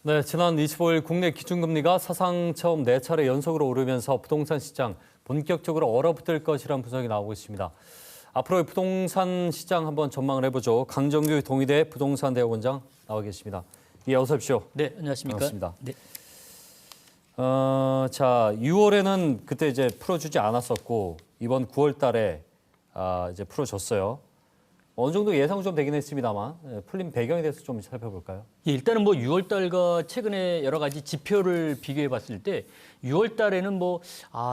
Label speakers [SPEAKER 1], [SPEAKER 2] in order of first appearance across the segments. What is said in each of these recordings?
[SPEAKER 1] 네, 지난 25일 국내 기준금리가 사상 처음 4차례 연속으로 오르면서 부동산 시장 본격적으로 얼어붙을 것이라는 분석이 나오고 있습니다. 앞으로의 부동산 시장 한번 전망을 해보죠. 강정규 동의대 부동산 대학원장 나와 계십니다. 예, 어서 오십시오.
[SPEAKER 2] 네, 안녕하십니까.
[SPEAKER 1] 반갑습니다.
[SPEAKER 2] 네.
[SPEAKER 1] 자, 6월에는 그때 이제 풀어주지 않았었고 이번 9월 달에 이제 풀어줬어요. 어느 정도 예상 좀 되긴 했습니다만 풀린 배경에 대해서 좀 살펴볼까요?
[SPEAKER 2] 예, 일단은 뭐 6월 달과 최근에 여러 가지 지표를 비교해 봤을 때 6월 달에는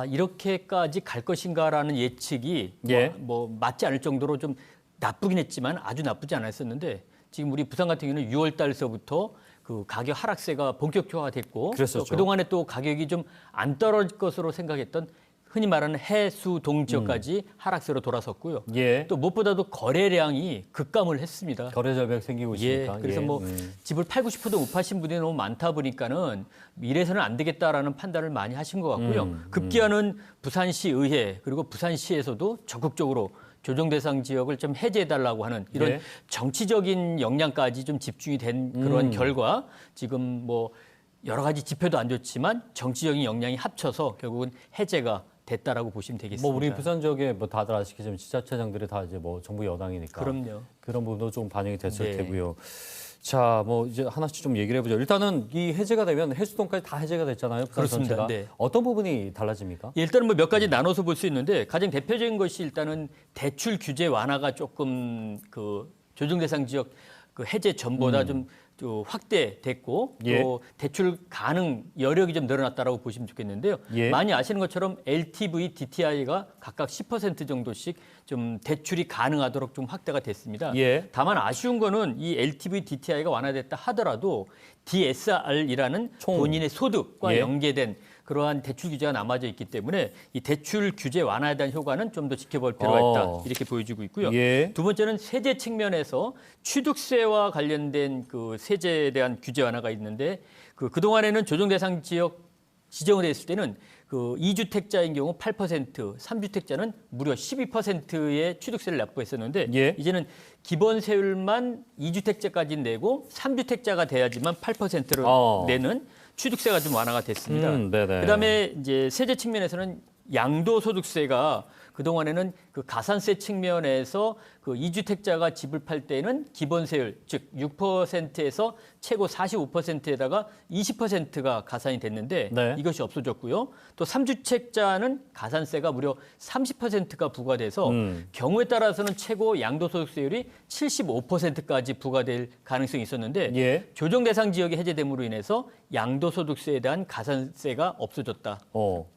[SPEAKER 2] 이렇게까지 갈 것인가라는 예측이
[SPEAKER 1] 예.
[SPEAKER 2] 뭐 맞지 않을 정도로 좀 나쁘긴 했지만 아주 나쁘지 않았었는데 지금 우리 부산 같은 경우는 6월 달서부터 그 가격 하락세가 본격화가 됐고
[SPEAKER 1] 그랬었죠.
[SPEAKER 2] 또 그동안에 또 가격이 좀 안 떨어질 것으로 생각했던 흔히 말하는 해수동 지역까지 하락세로 돌아섰고요.
[SPEAKER 1] 예.
[SPEAKER 2] 또 무엇보다도 거래량이 급감을 했습니다.
[SPEAKER 1] 거래 절벽 생기고 있으니까.
[SPEAKER 2] 그래서 집을 팔고 싶어도 못 파신 분들이 너무 많다 보니까는 이래서는 안 되겠다라는 판단을 많이 하신 것 같고요. 급기야는 부산시 의회 그리고 부산시에서도 적극적으로 조정 대상 지역을 좀 해제해달라고 하는 이런
[SPEAKER 1] 예.
[SPEAKER 2] 정치적인 역량까지 좀 집중이 된 그런 결과 지금 뭐 여러 가지 지표도 안 좋지만 정치적인 역량이 합쳐서 결국은 해제가 됐다라고 보시면 되겠습니다.
[SPEAKER 1] 뭐 우리 부산 지역에 뭐 다들 아시겠지만 지자체장들이 다 이제 뭐 정부 여당이니까
[SPEAKER 2] 그럼요.
[SPEAKER 1] 그런 부분도 좀 반영이 됐을
[SPEAKER 2] 네.
[SPEAKER 1] 테고요. 자, 뭐 이제 하나씩 좀 얘기를 해보죠. 일단은 이 해제가 되면 해수동까지 다 해제가 됐잖아요. 부산
[SPEAKER 2] 그렇습니다.
[SPEAKER 1] 전체가.
[SPEAKER 2] 네.
[SPEAKER 1] 어떤 부분이 달라집니까?
[SPEAKER 2] 일단은 뭐 몇 가지 나눠서 볼 수 있는데 가장 대표적인 것이 일단은 대출 규제 완화가 조금 그 조정 대상 지역 그 해제 전보다 좀 확대됐고
[SPEAKER 1] 예.
[SPEAKER 2] 또 대출 가능 여력이 좀 늘어났다라고 보시면 좋겠는데요.
[SPEAKER 1] 예.
[SPEAKER 2] 많이 아시는 것처럼 LTV, DTI가 각각 10% 정도씩 좀 대출이 가능하도록 좀 확대가 됐습니다.
[SPEAKER 1] 예.
[SPEAKER 2] 다만 아쉬운 거는 이 LTV, DTI가 완화됐다 하더라도 DSR이라는 본인의 소득과
[SPEAKER 1] 예.
[SPEAKER 2] 연계된 그러한 대출 규제가 남아져 있기 때문에 이 대출 규제 완화에 대한 효과는 좀 더 지켜볼 필요가 있다 이렇게 보여지고 있고요.
[SPEAKER 1] 예.
[SPEAKER 2] 두 번째는 세제 측면에서 취득세와 관련된 그 세제에 대한 규제 완화가 있는데 그동안에는 조정 대상 지역 지정을 했을 때는 그 2주택자인 경우 8%, 3주택자는 무려 12%의 취득세를 납부했었는데
[SPEAKER 1] 예.
[SPEAKER 2] 이제는 기본 세율만 2주택자까지 내고 3주택자가 돼야지만 8%를 내는 취득세가 좀 완화가 됐습니다.
[SPEAKER 1] 네네.
[SPEAKER 2] 그다음에 이제 세제 측면에서는 양도소득세가 그동안에는 그 가산세 측면에서 그 2주택자가 집을 팔 때는 기본 세율, 즉 6%에서 최고 45%에다가 20%가 가산이 됐는데
[SPEAKER 1] 네.
[SPEAKER 2] 이것이 없어졌고요. 또 3주택자는 가산세가 무려 30%가 부과돼서 경우에 따라서는 최고 양도소득세율이 75%까지 부과될 가능성이 있었는데
[SPEAKER 1] 예.
[SPEAKER 2] 조정 대상 지역이 해제됨으로 인해서 양도소득세에 대한 가산세가 없어졌다.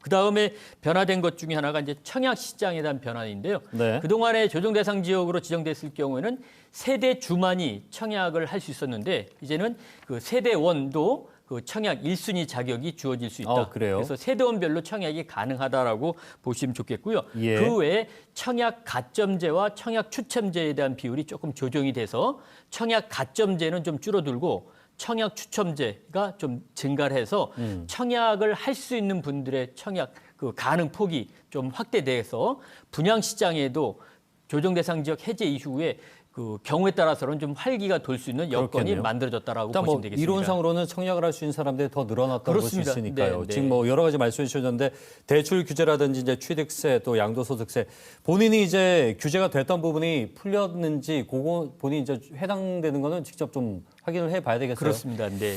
[SPEAKER 2] 그다음에 변화된 것 중에 하나가 이제 청약 시장에 대한 변화인데요.
[SPEAKER 1] 네.
[SPEAKER 2] 그동안에 조정 대상 지역으로 지정됐을 경우에는 세대주만이 청약을 할 수 있었는데 이제는 그 세대원도 그 청약 1순위 자격이 주어질 수 있다.
[SPEAKER 1] 그래요?
[SPEAKER 2] 그래서 세대원별로 청약이 가능하다라고 보시면 좋겠고요.
[SPEAKER 1] 예.
[SPEAKER 2] 그 외에 청약 가점제와 청약 추첨제에 대한 비율이 조금 조정이 돼서 청약 가점제는 좀 줄어들고 청약 추첨제가 좀 증가를 해서 청약을 할 수 있는 분들의 청약 그 가능 폭이 좀 확대돼서 분양 시장에도 조정 대상 지역 해제 이후에 그 경우에 따라서는 좀 활기가 돌 수 있는 여건이
[SPEAKER 1] 그렇겠네요.
[SPEAKER 2] 만들어졌다라고
[SPEAKER 1] 일단
[SPEAKER 2] 보시면
[SPEAKER 1] 뭐
[SPEAKER 2] 되겠습니다.
[SPEAKER 1] 이론상으로는 청약을 할 수 있는 사람들이 더 늘어났다고 볼 수
[SPEAKER 2] 그렇습니다.
[SPEAKER 1] 있으니까요.
[SPEAKER 2] 네, 네.
[SPEAKER 1] 지금 뭐 여러 가지 말씀해 주셨는데 대출 규제라든지 이제 취득세 또 양도소득세 본인이 이제 규제가 됐던 부분이 풀렸는지 그거 본인이 이제 해당되는 거는 직접 좀 확인을 해봐야 되겠어요.
[SPEAKER 2] 그렇습니다. 네.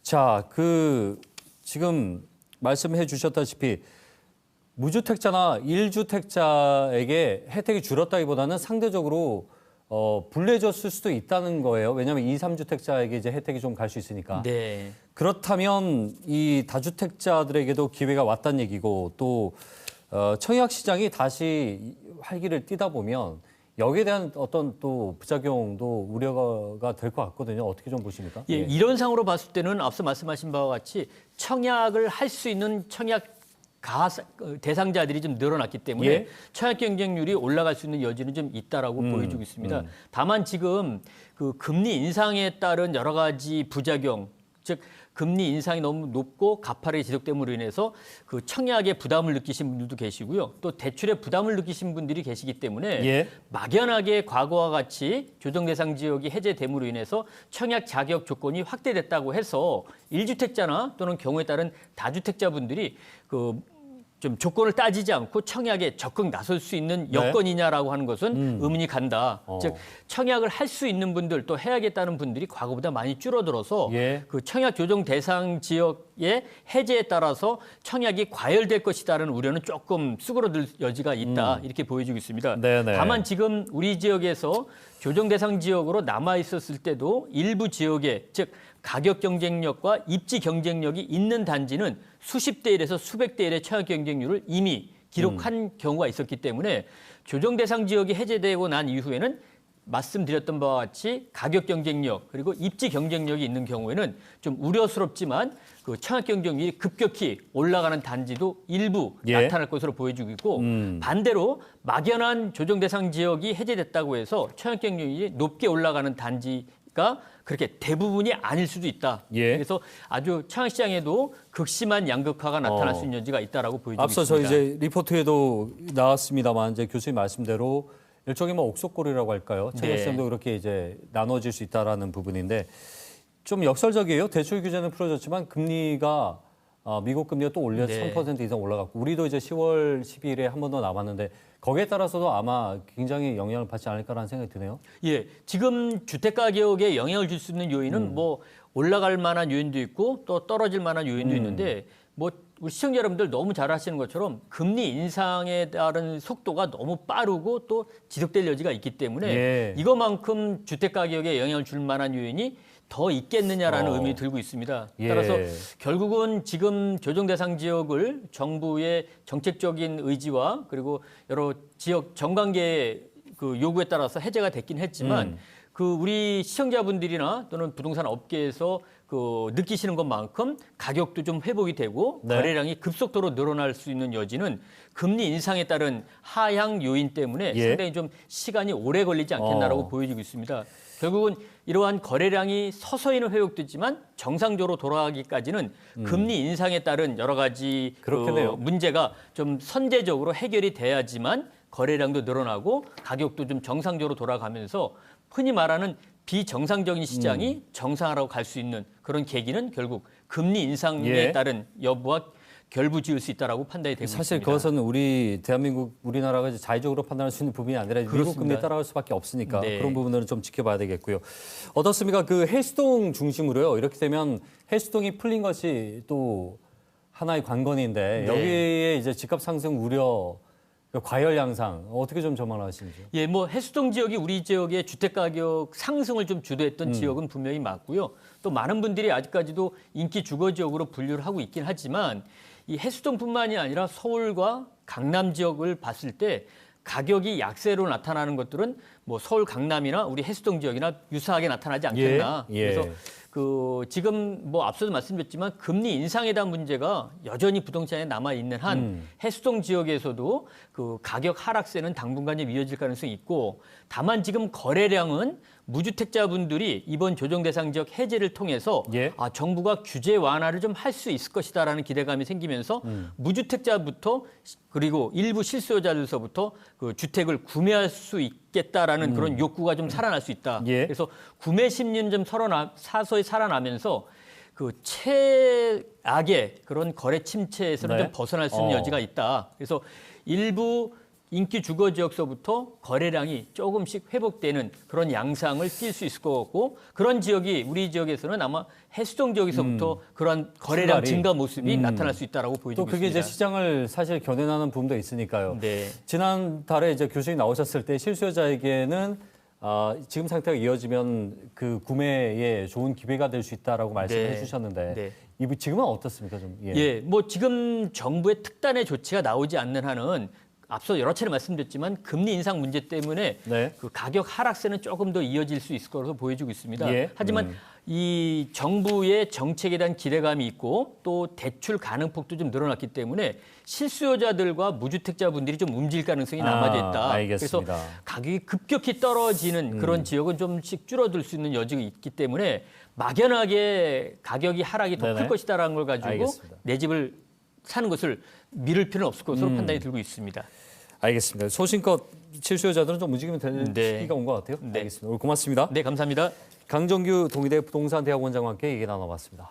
[SPEAKER 1] 자, 지금 말씀해 주셨다시피 무주택자나 1주택자에게 혜택이 줄었다기보다는 상대적으로 불리해졌을 수도 있다는 거예요. 왜냐하면 2, 3주택자에게 이제 혜택이 좀 갈 수 있으니까.
[SPEAKER 2] 네.
[SPEAKER 1] 그렇다면 이 다주택자들에게도 기회가 왔다는 얘기고 또 청약 시장이 다시 활기를 띠다 보면 여기에 대한 어떤 또 부작용도 우려가 될 것 같거든요. 어떻게 좀 보십니까?
[SPEAKER 2] 예, 이론상으로 봤을 때는 앞서 말씀하신 바와 같이 청약을 할 수 있는 청약 대상자들이 좀 늘어났기 때문에
[SPEAKER 1] 예.
[SPEAKER 2] 청약 경쟁률이 올라갈 수 있는 여지는 좀 있다라고 보여주고 있습니다. 다만 지금 그 금리 인상에 따른 여러 가지 부작용, 즉 금리 인상이 너무 높고 가파르게 지속됨으로 인해서 그 청약에 부담을 느끼신 분들도 계시고요. 또 대출에 부담을 느끼신 분들이 계시기 때문에
[SPEAKER 1] 예.
[SPEAKER 2] 막연하게 과거와 같이 조정 대상 지역이 해제됨으로 인해서 청약 자격 조건이 확대됐다고 해서 1주택자나 또는 경우에 따른 다주택자분들이 좀 조건을 따지지 않고 청약에 적극 나설 수 있는 여건이냐라고 하는 것은 의문이 간다. 즉 청약을 할 수 있는 분들 또 해야겠다는 분들이 과거보다 많이 줄어들어서
[SPEAKER 1] 예.
[SPEAKER 2] 그 청약 조정 대상 지역의 해제에 따라서 청약이 과열될 것이다라는 우려는 조금 수그러들 여지가 있다 이렇게 보여지고 있습니다.
[SPEAKER 1] 네네.
[SPEAKER 2] 다만 지금 우리 지역에서 조정 대상 지역으로 남아 있었을 때도 일부 지역에 즉 가격 경쟁력과 입지 경쟁력이 있는 단지는 수십 대 1에서 수백 대 1의 청약 경쟁률을 이미 기록한 경우가 있었기 때문에 조정 대상 지역이 해제되고 난 이후에는 말씀드렸던 바와 같이 가격 경쟁력 그리고 입지 경쟁력이 있는 경우에는 좀 우려스럽지만 그 청약 경쟁률이 급격히 올라가는 단지도 일부
[SPEAKER 1] 예.
[SPEAKER 2] 나타날 것으로 보여지고 있고 반대로 막연한 조정 대상 지역이 해제됐다고 해서 청약 경쟁률이 높게 올라가는 단지가 그렇게 대부분이 아닐 수도 있다.
[SPEAKER 1] 예.
[SPEAKER 2] 그래서 아주 청약시장에도 극심한 양극화가 나타날 수 있는 여지가 있다라고 보여지고
[SPEAKER 1] 앞서
[SPEAKER 2] 있습니다.
[SPEAKER 1] 저희 이제 리포트에도 나왔습니다만 이제 교수님 말씀대로 일종의 뭐 옥석골이라고 할까요? 청약시장도 그렇게 이제 나눠질 수 있다라는 부분인데 좀 역설적이에요. 대출 규제는 풀어졌지만 금리가 미국 금리가 또 올려서
[SPEAKER 2] 네.
[SPEAKER 1] 3% 이상 올라갔고 우리도 이제 10월 12일에 한 번 더 남았는데 거기에 따라서도 아마 굉장히 영향을 받지 않을까라는 생각이 드네요.
[SPEAKER 2] 예, 지금 주택 가격에 영향을 줄 수 있는 요인은 뭐 올라갈 만한 요인도 있고 또 떨어질 만한 요인도 있는데 뭐 우리 시청자 여러분들 너무 잘 아시는 것처럼 금리 인상에 따른 속도가 너무 빠르고 또 지속될 여지가 있기 때문에
[SPEAKER 1] 예.
[SPEAKER 2] 이것만큼 주택 가격에 영향을 줄 만한 요인이 더 있겠느냐라는 의미를 들고 있습니다.
[SPEAKER 1] 예.
[SPEAKER 2] 따라서 결국은 지금 조정 대상 지역을 정부의 정책적인 의지와 그리고 여러 지역 정관계의 그 요구에 따라서 해제가 됐긴 했지만 그 우리 시청자분들이나 또는 부동산 업계에서 그 느끼시는 것만큼 가격도 좀 회복이 되고
[SPEAKER 1] 네.
[SPEAKER 2] 거래량이 급속도로 늘어날 수 있는 여지는 금리 인상에 따른 하향 요인 때문에
[SPEAKER 1] 예.
[SPEAKER 2] 상당히 좀 시간이 오래 걸리지 않겠나라고 보여지고 있습니다. 결국은 이러한 거래량이 서서히는 회복되지만 정상적으로 돌아가기까지는 금리 인상에 따른 여러 가지
[SPEAKER 1] 그렇겠네요.
[SPEAKER 2] 문제가 좀 선제적으로 해결이 돼야지만 거래량도 늘어나고 가격도 좀 정상적으로 돌아가면서 흔히 말하는 비정상적인 시장이 정상화로 갈 수 있는 그런 계기는 결국 금리 인상에
[SPEAKER 1] 예.
[SPEAKER 2] 따른 여부와 결부지을 수 있다라고 판단이 되고
[SPEAKER 1] 사실
[SPEAKER 2] 있습니다.
[SPEAKER 1] 그것은 우리나라가 이제 자의적으로 판단할 수 있는 부분이 아니라 미국
[SPEAKER 2] 그렇습니다.
[SPEAKER 1] 금리에 따라갈 수밖에 없으니까
[SPEAKER 2] 네.
[SPEAKER 1] 그런 부분들은 좀 지켜봐야 되겠고요. 어떻습니까? 그 해수동 중심으로요. 이렇게 되면 해수동이 풀린 것이 또 하나의 관건인데
[SPEAKER 2] 네.
[SPEAKER 1] 여기에 이제 집값 상승 우려, 과열 양상 어떻게 좀 전망하시는지요?
[SPEAKER 2] 예, 뭐 해수동 지역이 우리 지역의 주택 가격 상승을 좀 주도했던 지역은 분명히 맞고요. 또 많은 분들이 아직까지도 인기 주거 지역으로 분류를 하고 있긴 하지만 이 해수동뿐만이 아니라 서울과 강남 지역을 봤을 때 가격이 약세로 나타나는 것들은 뭐 서울 강남이나 우리 해수동 지역이나 유사하게 나타나지 않겠나.
[SPEAKER 1] 예.
[SPEAKER 2] 그래서 그 지금 뭐 앞서도 말씀드렸지만 금리 인상에 대한 문제가 여전히 부동산에 남아 있는 한 해수동 지역에서도 그 가격 하락세는 당분간 좀 이어질 가능성이 있고 다만 지금 거래량은 무주택자분들이 이번 조정 대상 지역 해제를 통해서
[SPEAKER 1] 예.
[SPEAKER 2] 정부가 규제 완화를 좀 할 수 있을 것이다라는 기대감이 생기면서 무주택자부터 그리고 일부 실수요자들서부터 그 주택을 구매할 수 있겠다라는 그런 욕구가 좀 살아날 수 있다.
[SPEAKER 1] 예.
[SPEAKER 2] 그래서 구매 심리는 좀 서서히 살아나면서 그 최악의 그런 거래 침체에서는
[SPEAKER 1] 네.
[SPEAKER 2] 좀 벗어날 수 있는 여지가 있다. 그래서 일부 인기 주거 지역서부터 거래량이 조금씩 회복되는 그런 양상을 띌 수 있을 것 같고 그런 지역이 우리 지역에서는 아마 해수동 지역에서부터 그런 거래량
[SPEAKER 1] 출발이.
[SPEAKER 2] 증가 모습이 나타날 수 있다라고 보여지고
[SPEAKER 1] 또 그게
[SPEAKER 2] 있습니다.
[SPEAKER 1] 이제 시장을 사실 겨내나는 부분도 있으니까요.
[SPEAKER 2] 네.
[SPEAKER 1] 지난달에 이제 교수님 나오셨을 때 실수요자에게는 지금 상태가 이어지면 그 구매에 좋은 기회가 될 수 있다라고 말씀을
[SPEAKER 2] 네.
[SPEAKER 1] 해주셨는데
[SPEAKER 2] 네.
[SPEAKER 1] 지금은 어떻습니까? 좀
[SPEAKER 2] 예, 뭐 지금 정부의 특단의 조치가 나오지 않는 한은 앞서 여러 차례 말씀드렸지만 금리 인상 문제 때문에
[SPEAKER 1] 네.
[SPEAKER 2] 그 가격 하락세는 조금 더 이어질 수 있을 것으로 보여지고 있습니다.
[SPEAKER 1] 예.
[SPEAKER 2] 하지만 이 정부의 정책에 대한 기대감이 있고 또 대출 가능폭도 좀 늘어났기 때문에 실수요자들과 무주택자분들이 좀 움직일 가능성이 남아져 있다.
[SPEAKER 1] 알겠습니다.
[SPEAKER 2] 그래서 가격이 급격히 떨어지는 그런 지역은 좀씩 줄어들 수 있는 여지가 있기 때문에 막연하게 가격이 하락이 더 클
[SPEAKER 1] 네네.
[SPEAKER 2] 것이다라는 걸 가지고
[SPEAKER 1] 알겠습니다.
[SPEAKER 2] 내 집을 사는 것을 미룰 필요는 없을 것으로 판단이 들고 있습니다.
[SPEAKER 1] 알겠습니다. 소신껏 실수요자들은 좀 움직이면 되는
[SPEAKER 2] 네.
[SPEAKER 1] 시기가 온 것 같아요.
[SPEAKER 2] 네.
[SPEAKER 1] 알겠습니다. 오늘 고맙습니다.
[SPEAKER 2] 네, 감사합니다.
[SPEAKER 1] 강정규 동의대 부동산대학원장과 함께 얘기 나눠봤습니다.